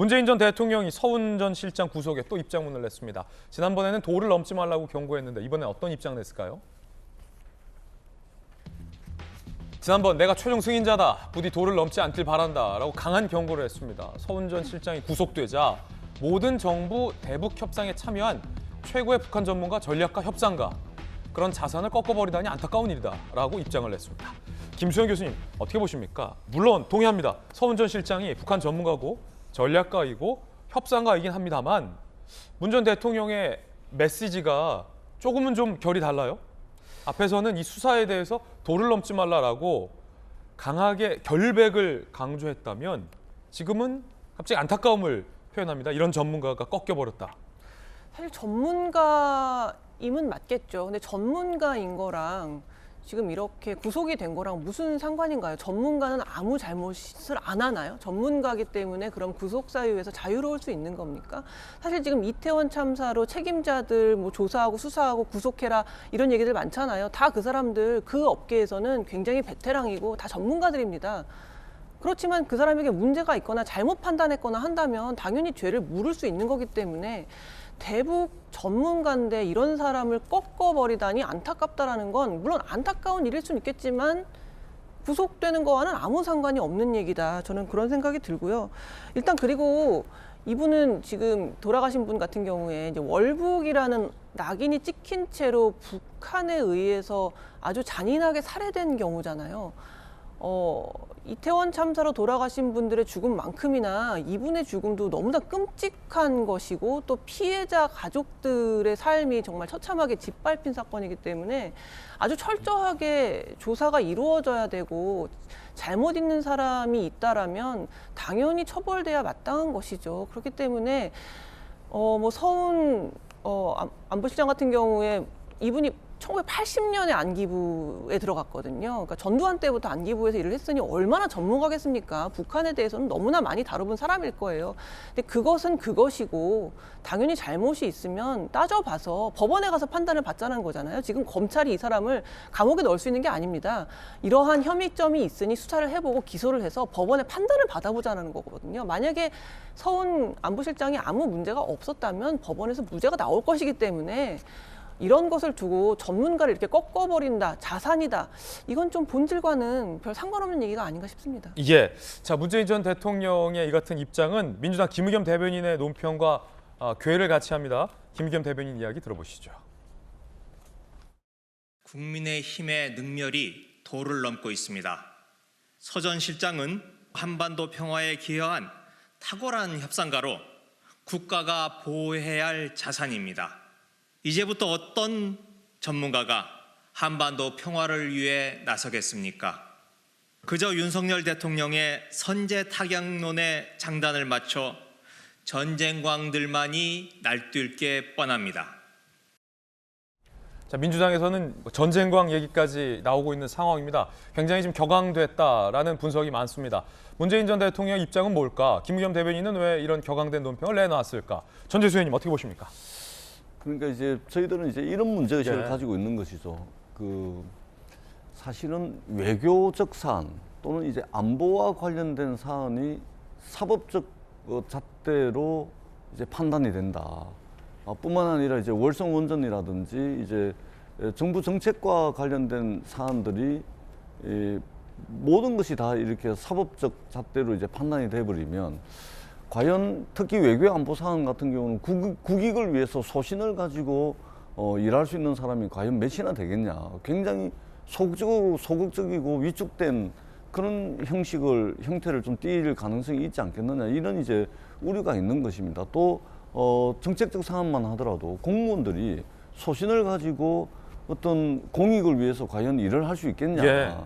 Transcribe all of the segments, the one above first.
문재인 전 대통령이 서훈 전 실장 구속에 또 입장문을 냈습니다. 지난번에는 도를 넘지 말라고 경고했는데 이번엔 어떤 입장 냈을까요? 지난번 내가 최종 승인자다, 부디 도를 넘지 않길 바란다라고 강한 경고를 했습니다. 서훈 전 실장이 구속되자 모든 정부 대북 협상에 참여한 최고의 북한 전문가, 전략가, 협상가, 그런 자산을 꺾어버리다니 안타까운 일이다라고 입장을 냈습니다. 김수현 교수님, 어떻게 보십니까? 물론 동의합니다. 서훈 전 실장이 북한 전문가고 전략가이고 협상가이긴 합니다만 문 전 대통령의 메시지가 조금은 좀 결이 달라요. 앞에서는 이 수사에 대해서 도를 넘지 말라라고 강하게 결백을 강조했다면 지금은 갑자기 안타까움을 표현합니다. 이런 전문가가 꺾여버렸다. 사실 전문가임은 맞겠죠. 근데 전문가인 거랑 지금 이렇게 구속이 된 거랑 무슨 상관인가요? 전문가는 아무 잘못을 안 하나요? 전문가이기 때문에 그럼 구속 사유에서 자유로울 수 있는 겁니까? 사실 지금 이태원 참사로 책임자들 뭐 조사하고 수사하고 구속해라 이런 얘기들 많잖아요. 다 그 사람들 그 업계에서는 굉장히 베테랑이고 다 전문가들입니다. 그렇지만 그 사람에게 문제가 있거나 잘못 판단했거나 한다면 당연히 죄를 물을 수 있는 거기 때문에 대북 전문가인데 이런 사람을 꺾어버리다니 안타깝다라는 건 물론 안타까운 일일 수는 있겠지만 구속되는 거와는 아무 상관이 없는 얘기다. 저는 그런 생각이 들고요. 일단 그리고 이분은 지금 돌아가신 분 같은 경우에 이제 월북이라는 낙인이 찍힌 채로 북한에 의해서 아주 잔인하게 살해된 경우잖아요. 이태원 참사로 돌아가신 분들의 죽음만큼이나 이분의 죽음도 너무나 끔찍한 것이고 또 피해자 가족들의 삶이 정말 처참하게 짓밟힌 사건이기 때문에 아주 철저하게 조사가 이루어져야 되고 잘못 있는 사람이 있다라면 당연히 처벌돼야 마땅한 것이죠. 그렇기 때문에 뭐 서훈 안보실장 같은 경우에 이분이 1980년에 안기부에 들어갔거든요. 그러니까 전두환 때부터 안기부에서 일을 했으니 얼마나 전문가겠습니까? 북한에 대해서는 너무나 많이 다뤄본 사람일 거예요. 근데 그것은 그것이고 당연히 잘못이 있으면 따져봐서 법원에 가서 판단을 받자는 거잖아요. 지금 검찰이 이 사람을 감옥에 넣을 수 있는 게 아닙니다. 이러한 혐의점이 있으니 수사를 해보고 기소를 해서 법원의 판단을 받아보자는 거거든요. 만약에 서훈 안보실장이 아무 문제가 없었다면 법원에서 무죄가 나올 것이기 때문에 이런 것을 두고 전문가를 이렇게 꺾어버린다, 자산이다. 이건 좀 본질과는 별 상관없는 얘기가 아닌가 싶습니다. 예. 자, 문재인 전 대통령의 이 같은 입장은 민주당 김의겸 대변인의 논평과 괴를 같이 합니다. 김의겸 대변인 이야기 들어보시죠. 국민의힘의 능멸이 도를 넘고 있습니다. 서 전 실장은 한반도 평화에 기여한 탁월한 협상가로 국가가 보호해야 할 자산입니다. 이제부터 어떤 전문가가 한반도 평화를 위해 나서겠습니까? 그저 윤석열 대통령의 선제 타격론에 장단을 맞춰 전쟁광들만이 날뛸 게 뻔합니다. 자, 민주당에서는 전쟁광 얘기까지 나오고 있는 상황입니다. 굉장히 좀 격앙됐다라는 분석이 많습니다. 문재인 전 대통령 입장은 뭘까? 김의겸 대변인은 왜 이런 격앙된 논평을 내놨을까? 전재수 의원님 어떻게 보십니까? 그러니까 이제 저희들은 이제 이런 문제의식을 네. 가지고 있는 것이죠. 사실은 외교적 사안 또는 이제 안보와 관련된 사안이 사법적 잣대로 이제 판단이 된다. 뿐만 아니라 이제 월성 원전이라든지 이제 정부 정책과 관련된 사안들이 모든 것이 다 이렇게 사법적 잣대로 이제 판단이 돼버리면 과연 특히 외교 안보 사안 같은 경우는 국익을 위해서 소신을 가지고 일할 수 있는 사람이 과연 몇이나 되겠냐. 굉장히 소극적이고 위축된 그런 형태를 좀 띌 가능성이 있지 않겠느냐. 이런 이제 우려가 있는 것입니다. 또 정책적 사안만 하더라도 공무원들이 소신을 가지고 어떤 공익을 위해서 과연 일을 할 수 있겠냐. 예.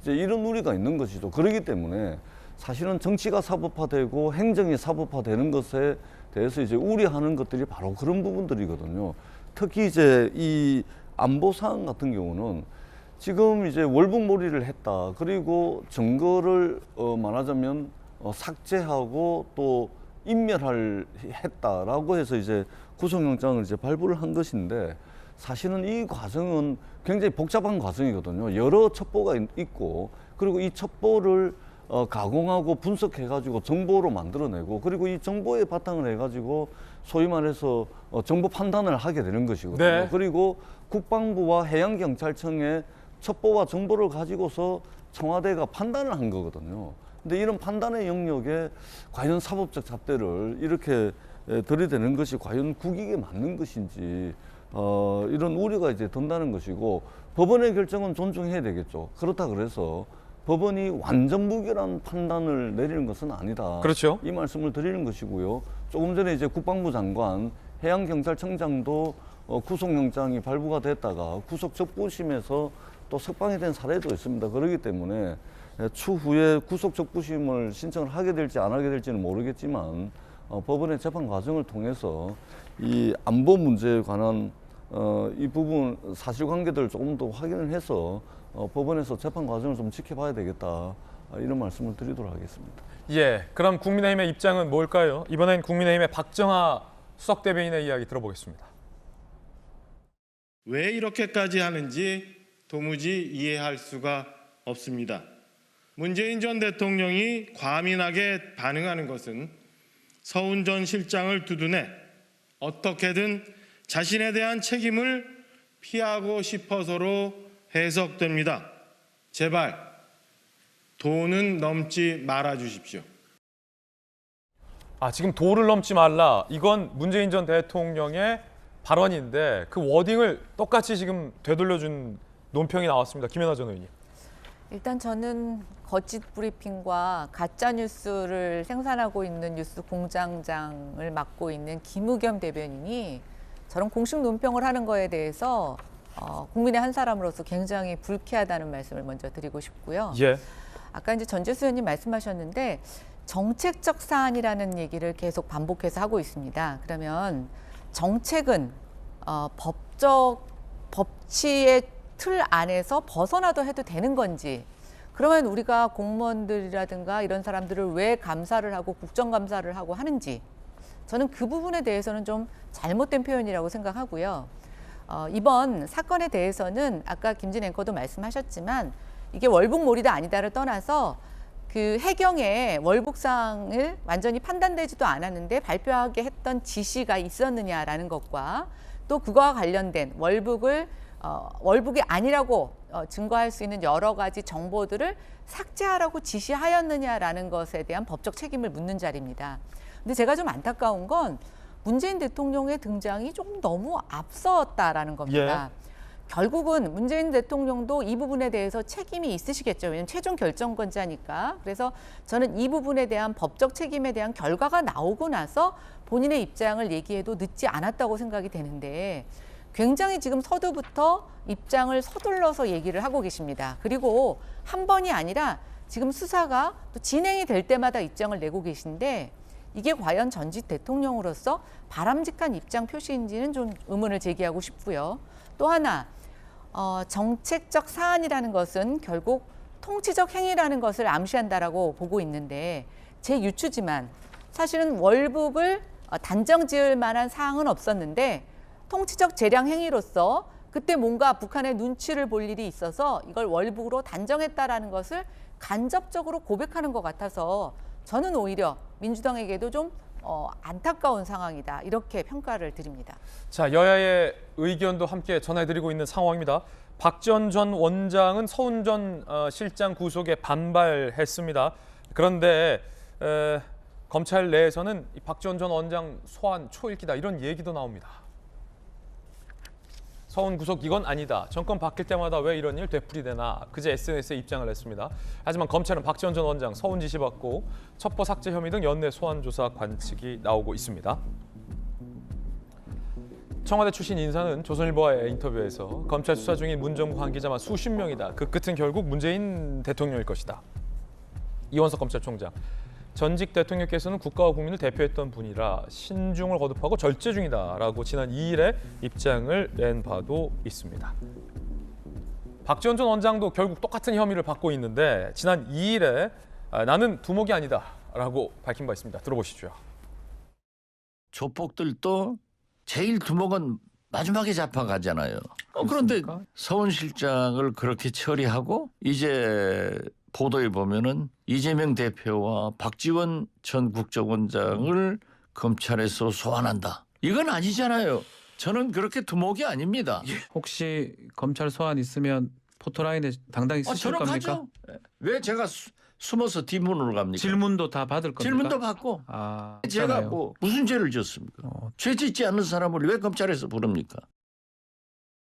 이제 이런 우려가 있는 것이죠. 그렇기 때문에 사실은 정치가 사법화되고 행정이 사법화되는 것에 대해서 이제 우려하는 것들이 바로 그런 부분들이거든요. 특히 이제 이 안보 사안 같은 경우는 지금 이제 월북몰이를 했다. 그리고 증거를 말하자면 삭제하고 또 인멸했다라고 해서 이제 구속영장을 이제 발부를 한 것인데 사실은 이 과정은 굉장히 복잡한 과정이거든요. 여러 첩보가 있고 그리고 이 첩보를 가공하고 분석해가지고 정보로 만들어내고 그리고 이 정보에 바탕을 해가지고 소위 말해서 정보 판단을 하게 되는 것이거든요. 네. 그리고 국방부와 해양경찰청의 첩보와 정보를 가지고서 청와대가 판단을 한 거거든요. 근데 이런 판단의 영역에 과연 사법적 잣대를 이렇게 들이대는 것이 과연 국익에 맞는 것인지 이런 우려가 이제 든다는 것이고 법원의 결정은 존중해야 되겠죠. 그렇다 그래서 법원이 완전 무결한 판단을 내리는 것은 아니다. 그렇죠. 이 말씀을 드리는 것이고요. 조금 전에 이제 국방부 장관, 해양경찰청장도 구속영장이 발부가 됐다가 구속 적부심에서 또 석방이 된 사례도 있습니다. 그렇기 때문에 추후에 구속 적부심을 신청을 하게 될지 안 하게 될지는 모르겠지만 법원의 재판 과정을 통해서 이 안보 문제에 관한 이 부분 사실관계들을 조금 더 확인을 해서 법원에서 재판 과정을 좀 지켜봐야 되겠다 이런 말씀을 드리도록 하겠습니다. 예, 그럼 국민의힘의 입장은 뭘까요? 이번엔 국민의힘의 박정하 수석 대변인의 이야기 들어보겠습니다. 왜 이렇게까지 하는지 도무지 이해할 수가 없습니다. 문재인 전 대통령이 과민하게 반응하는 것은 서훈 전 실장을 두둔해 어떻게든 자신에 대한 책임을 피하고 싶어서로 해석됩니다. 제발 도는 넘지 말아 주십시오. 지금 도를 넘지 말라. 이건 문재인 전 대통령의 발언인데 그 워딩을 똑같이 지금 되돌려준 논평이 나왔습니다. 김연아 전 의원님. 일단 저는 거짓 브리핑과 가짜 뉴스를 생산하고 있는 뉴스 공장장을 맡고 있는 김우겸 대변인이 저런 공식 논평을 하는 거에 대해서 국민의 한 사람으로서 굉장히 불쾌하다는 말씀을 먼저 드리고 싶고요. 예. 아까 이제 전재수 의원님 말씀하셨는데 정책적 사안이라는 얘기를 계속 반복해서 하고 있습니다. 그러면 정책은 법치의 틀 안에서 벗어나도 해도 되는 건지, 그러면 우리가 공무원들이라든가 이런 사람들을 왜 감사를 하고 국정감사를 하고 하는지, 저는 그 부분에 대해서는 좀 잘못된 표현이라고 생각하고요. 이번 사건에 대해서는 아까 김진 앵커도 말씀하셨지만 이게 월북몰이다 아니다를 떠나서 그 해경에 월북상을 완전히 판단되지도 않았는데 발표하게 했던 지시가 있었느냐라는 것과 또 그거와 관련된 월북이 아니라고 증거할 수 있는 여러 가지 정보들을 삭제하라고 지시하였느냐라는 것에 대한 법적 책임을 묻는 자리입니다. 근데 제가 좀 안타까운 건 문재인 대통령의 등장이 조금 너무 앞섰다라는 겁니다. 예. 결국은 문재인 대통령도 이 부분에 대해서 책임이 있으시겠죠. 왜냐하면 최종 결정권자니까. 그래서 저는 이 부분에 대한 법적 책임에 대한 결과가 나오고 나서 본인의 입장을 얘기해도 늦지 않았다고 생각이 되는데 굉장히 지금 서두부터 입장을 서둘러서 얘기를 하고 계십니다. 그리고 한 번이 아니라 지금 수사가 또 진행이 될 때마다 입장을 내고 계신데 이게 과연 전직 대통령으로서 바람직한 입장 표시인지는 좀 의문을 제기하고 싶고요. 또 하나, 정책적 사안이라는 것은 결국 통치적 행위라는 것을 암시한다라고 보고 있는데 제 유추지만 사실은 월북을 단정 지을 만한 사항은 없었는데 통치적 재량 행위로서 그때 뭔가 북한의 눈치를 볼 일이 있어서 이걸 월북으로 단정했다라는 것을 간접적으로 고백하는 것 같아서 저는 오히려 민주당에게도 좀 안타까운 상황이다 이렇게 평가를 드립니다. 자, 여야의 의견도 함께 전해드리고 있는 상황입니다. 박지원 전 원장은 서훈 전 실장 구속에 반발했습니다. 그런데 검찰 내에서는 이 박지원 전 원장 소환 초읽기다 이런 얘기도 나옵니다. 서훈 구속 이건 아니다. 정권 바뀔 때마다 왜 이런 일 되풀이되나. 그제 SNS에 입장을 냈습니다. 하지만 검찰은 박지원 전 원장 서훈 지시받고 첩보 삭제 혐의 등 연내 소환 조사 관측이 나오고 있습니다. 청와대 출신 인사는 조선일보와의 인터뷰에서 검찰 수사 중인 문정부 관계자만 수십 명이다. 그 끝은 결국 문재인 대통령일 것이다. 이원석 검찰총장. 전직 대통령께서는 국가와 국민을 대표했던 분이라 신중을 거듭하고 절제 중이다라고 지난 2일에 입장을 낸 바도 있습니다. 박지원 전 원장도 결국 똑같은 혐의를 받고 있는데 지난 2일에 나는 두목이 아니다라고 밝힌 바 있습니다. 들어보시죠. 조폭들도 제일 두목은 마지막에 잡아가잖아요. 그런데 서훈 실장을 그렇게 처리하고 이제 보도에 보면은 이재명 대표와 박지원 전 국정원장을 검찰에서 소환한다. 이건 아니잖아요. 저는 그렇게 두목이 아닙니다. 혹시 검찰 소환 있으면 포토라인에 당당히 쓰실 저는 겁니까? 가죠. 왜 제가 숨어서 뒷문으로 갑니까? 질문도 다 받을 겁니까? 질문도 받고. 아, 제가 있잖아요. 뭐 무슨 죄를 졌습니까? 죄 짓지 않는 사람을 왜 검찰에서 부릅니까?